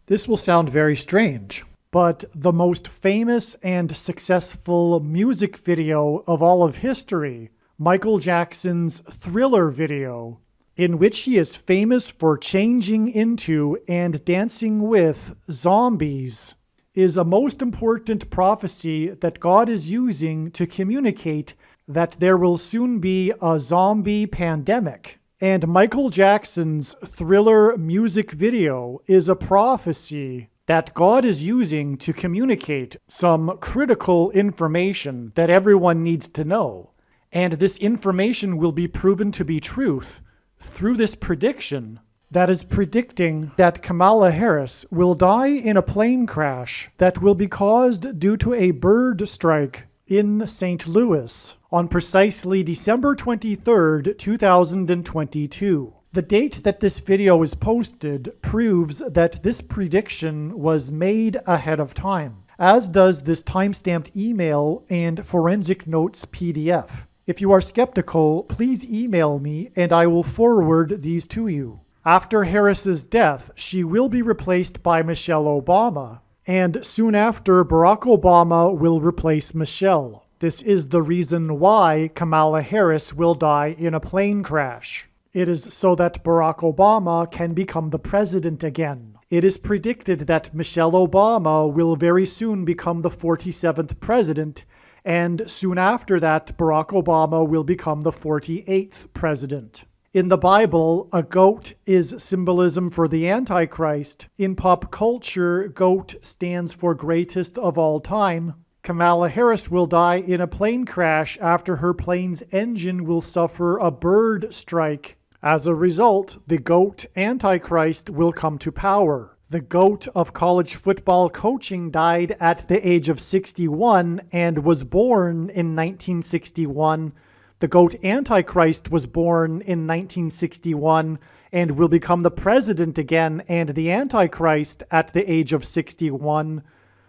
This will sound very strange, but the most famous and successful music video of all of history, Michael Jackson's Thriller video, in which he is famous for changing into and dancing with zombies, is a most important prophecy that God is using to communicate that there will soon be a zombie pandemic. And Michael Jackson's Thriller music video is a prophecy that God is using to communicate some critical information that everyone needs to know. And this information will be proven to be truth through this prediction that is predicting that Kamala Harris will die in a plane crash that will be caused due to a bird strike in St. Louis on precisely December 23rd, 2022. The date that this video is posted proves that this prediction was made ahead of time, as does this timestamped email and forensic notes PDF. If you are skeptical, please email me and I will forward these to you. After Harris's death, she will be replaced by Michelle Obama, and soon after, Barack Obama will replace Michelle. This is the reason why Kamala Harris will die in a plane crash. It is so that Barack Obama can become the president again. It is predicted that Michelle Obama will very soon become the 47th president, and soon after that, Barack Obama will become the 48th president. In the Bible, a goat is symbolism for the Antichrist. In pop culture, goat stands for greatest of all time. Kamala Harris will die in a plane crash after her plane's engine will suffer a bird strike. As a result, the GOAT Antichrist will come to power. The GOAT of college football coaching died at the age of 61 and was born in 1961. The GOAT Antichrist was born in 1961 and will become the president again and the Antichrist at the age of 61.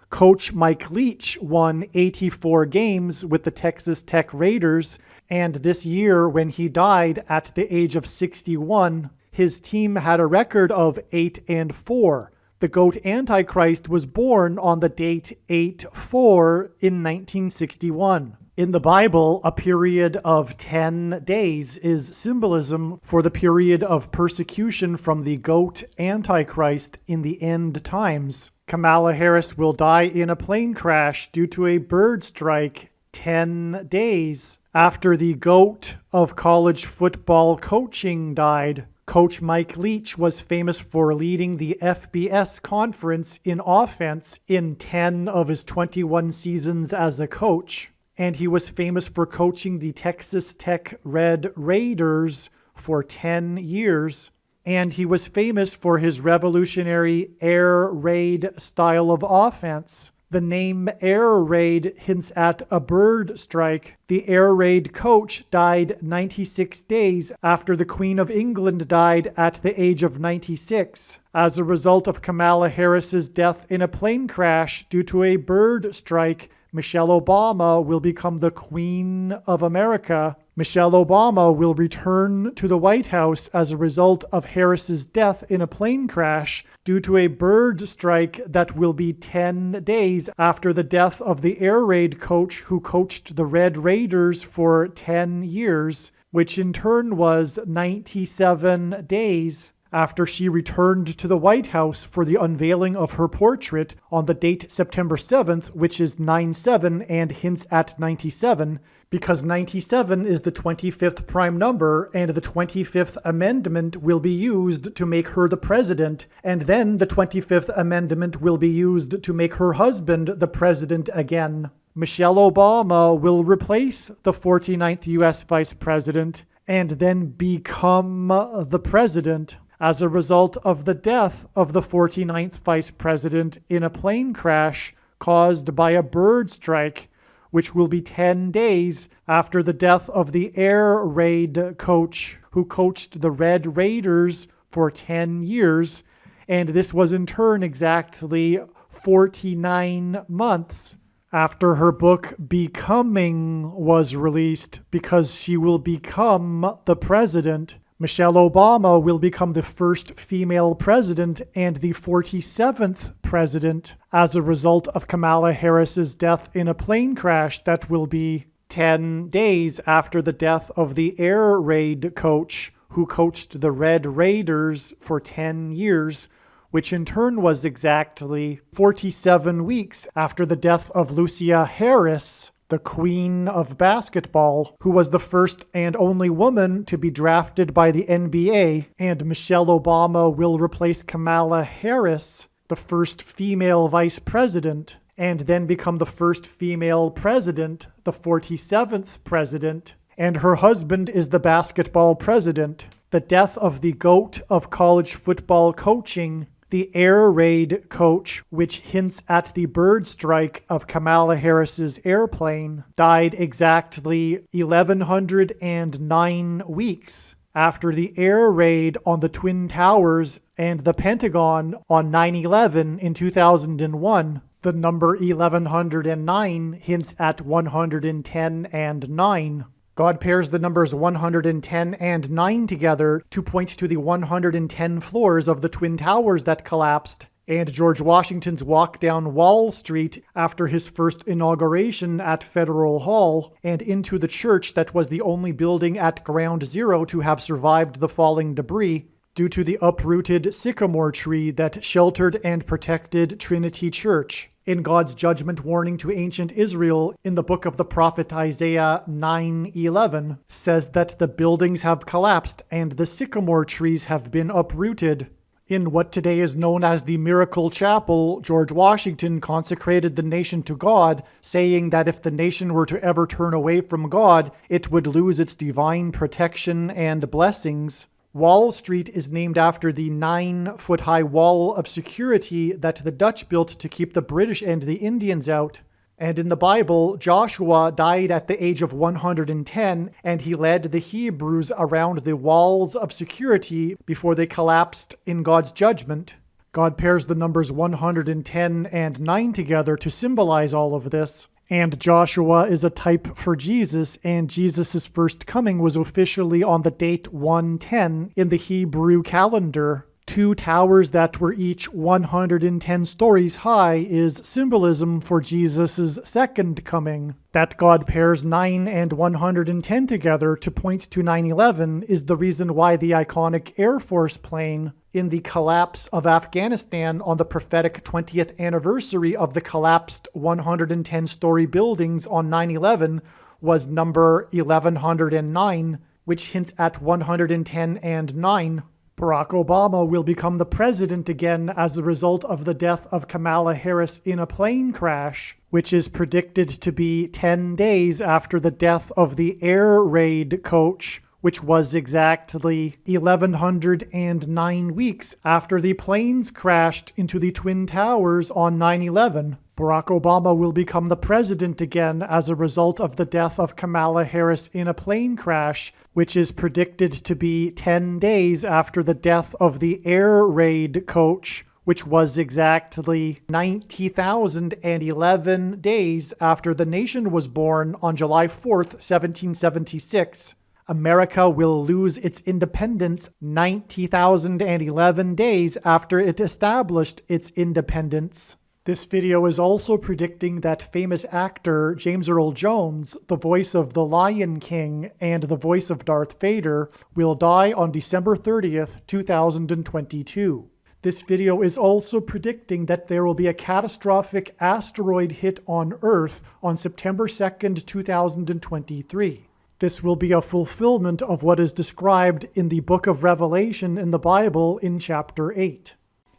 Coach Mike Leach won 84 games with the Texas Tech Raiders, and this year, when he died at the age of 61, his team had a record of 8-4. The GOAT Antichrist was born on the date 8-4 in 1961. In the Bible, a period of 10 days is symbolism for the period of persecution from the GOAT Antichrist in the end times. Kamala Harris will die in a plane crash due to a bird strike 10 days after the GOAT of college football coaching died. Coach Mike Leach was famous for leading the FBS conference in offense in 10 of his 21 seasons as a coach. And he was famous for coaching the Texas Tech Red Raiders for 10 years. And he was famous for his revolutionary air raid style of offense. The name air raid hints at a bird strike. The air raid coach died 96 days after the Queen of England died at the age of 96 as a result of Kamala Harris's death in a plane crash due to a bird strike. Michelle Obama will become the Queen of America. Michelle Obama will return to the White House as a result of Harris's death in a plane crash due to a bird strike that will be 10 days after the death of the air raid coach who coached the Red Raiders for 10 years, which in turn was 97 days. After she returned to the White House for the unveiling of her portrait on the date September 7th, which is 9/7 and hints at 97, because 97 is the 25th prime number and the 25th Amendment will be used to make her the president, and then the 25th Amendment will be used to make her husband the president again. Michelle Obama will replace the 49th U.S. Vice President and then become the president as a result of the death of the 49th Vice President in a plane crash caused by a bird strike, which will be 10 days after the death of the air raid coach who coached the Red Raiders for 10 years, and this was in turn exactly 49 months after her book Becoming was released, because she will become the president. Michelle Obama will become the first female president and the 47th president as a result of Kamala Harris's death in a plane crash that will be 10 days after the death of the air raid coach who coached the Red Raiders for 10 years, which in turn was exactly 47 weeks after the death of Lucia Harris, the queen of basketball, who was the first and only woman to be drafted by the NBA, and Michelle Obama will replace Kamala Harris, the first female vice president, and then become the first female president, the 47th president, and her husband is the basketball president. The death of the GOAT of college football coaching, the air raid coach, which hints at the bird strike of Kamala Harris's airplane, died exactly 1,109 weeks after the air raid on the Twin Towers and the Pentagon on 9/11 in 2001. The number 1109 hints at 110 and 9. God pairs the numbers 110 and 9 together to point to the 110 floors of the Twin Towers that collapsed, and George Washington's walk down Wall Street after his first inauguration at Federal Hall, and into the church that was the only building at Ground Zero to have survived the falling debris, due to the uprooted sycamore tree that sheltered and protected Trinity Church. In God's judgment warning to ancient Israel in the book of the prophet Isaiah 9:11 says that the buildings have collapsed and the sycamore trees have been uprooted. In what today is known as the Miracle Chapel, George Washington consecrated the nation to God, saying that if the nation were to ever turn away from God, it would lose its divine protection and blessings. Wall Street is named after the 9-foot-high wall of security that the Dutch built to keep the British and the Indians out. And in the Bible, Joshua died at the age of 110, and he led the Hebrews around the walls of security before they collapsed in God's judgment. God pairs the numbers 110 and 9 together to symbolize all of this. And Joshua is a type for Jesus, and Jesus' first coming was officially on the date 110 in the Hebrew calendar. 2 towers that were each 110 stories high is symbolism for Jesus' second coming. That God pairs 9 and 110 together to point to 9/11 is the reason why the iconic Air Force plane in the collapse of Afghanistan on the prophetic 20th anniversary of the collapsed 110-story buildings on 9/11 was number 1109, which hints at 110 and 9. Barack Obama will become the president again as a result of the death of Kamala Harris in a plane crash, which is predicted to be 10 days after the death of the air raid coach, which was exactly 1,109 weeks after the planes crashed into the Twin Towers on 9/11. Barack Obama will become the president again as a result of the death of Kamala Harris in a plane crash, which is predicted to be 10 days after the death of the air raid coach, which was exactly 90,011 days after the nation was born on July 4th, 1776. America will lose its independence 90,011 days after it established its independence. This video is also predicting that famous actor James Earl Jones, the voice of the Lion King and the voice of Darth Vader, will die on December 30th, 2022. This video is also predicting that there will be a catastrophic asteroid hit on Earth on September 2nd, 2023. This will be a fulfillment of what is described in the book of Revelation in the Bible in chapter 8.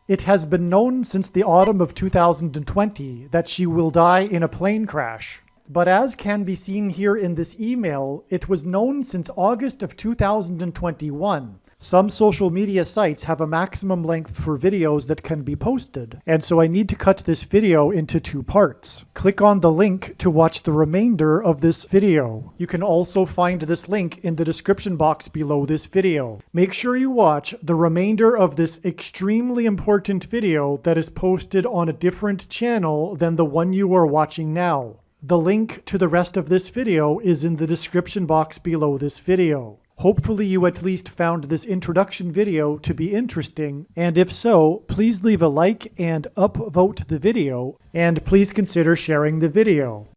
It has been known since the autumn of 2020 that she will die in a plane crash. But as can be seen here in this email, it was known since August of 2021. Some social media sites have a maximum length for videos that can be posted, and so I need to cut this video into 2 parts. Click on the link to watch the remainder of this video. You can also find this link in the description box below this video. Make sure you watch the remainder of this extremely important video that is posted on a different channel than the one you are watching now. The link to the rest of this video is in the description box below this video. Hopefully you at least found this introduction video to be interesting, and if so, please leave a like and upvote the video, and please consider sharing the video.